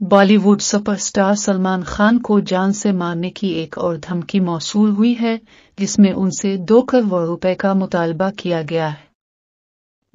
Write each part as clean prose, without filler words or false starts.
Bollywood superstar Salman Khan को जान से मारने की एक और धमकी मौसूल हुई है, जिसमें उनसे 2 करोड़ रुपए का मुतालबा किया गया है।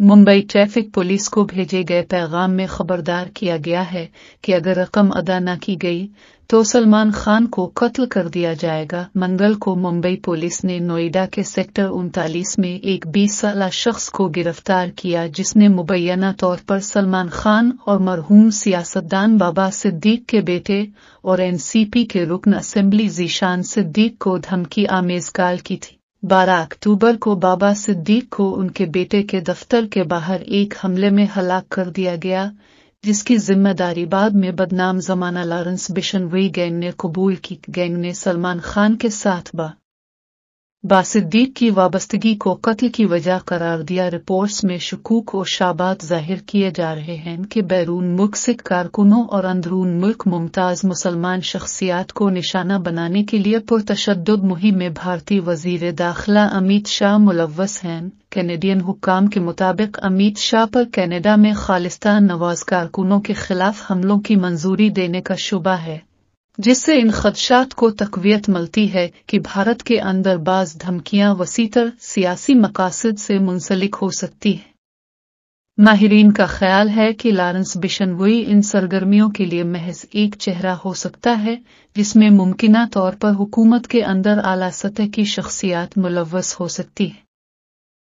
मुंबई ट्रैफिक पुलिस को भेजे गए पैगाम में खबरदार किया गया है कि अगर रकम अदा न की गई तो सलमान खान को कत्ल कर दिया जाएगा। मंगल को मुंबई पुलिस ने नोएडा के सेक्टर 39 में एक 20 साला शख्स को गिरफ्तार किया, जिसने मुबैना तौर पर सलमान खान और मरहूम सियासतदान बाबा सिद्दीक के बेटे और एनसीपी के रुकन असेंबली ज़ीशान सिद्दीक को धमकी आमेज कॉल की थी। 12 अक्टूबर को बाबा सिद्दीक को उनके बेटे के दफ्तर के बाहर एक हमले में हलाक कर दिया गया, जिसकी जिम्मेदारी बाद में बदनाम जमाना लॉरेंस बिशनोई गैंग ने कबूल की। गैंग ने सलमान खान के साथ सिद्दीक की वाबस्तगी को कत्ल की वजह करार दिया। रिपोर्ट्स में शकूक और शाबात जाहिर किए जा रहे हैं कि बैरून मुल्क सिख कारकुनों और अंदरून मुल्क मुमताज मुसलमान शख्सियात को निशाना बनाने के लिए पुरतशद्दुद मुहिम में भारतीय वजीर दाखिला अमित शाह मुलव्वस हैं। कैनेडियन हुक्काम के मुताबिक अमित शाह पर कनाडा में खालिस्तान नवाज कारकुनों के खिलाफ हमलों की मंजूरी देने का शुबा है, जिससे इन खदशात को तकवीत मिलती है कि भारत के अंदर बाज धमकियां वसीतर सियासी मकासद से मुंसलिक हो सकती हैं। माहिरीन का ख्याल है कि लॉरेंस बिशनोई इन सरगर्मियों के लिए महज एक चेहरा हो सकता है, जिसमें मुमकिना तौर पर हुकूमत के अंदर आला सतह की शख्सियात मुलव्वस हो सकती है।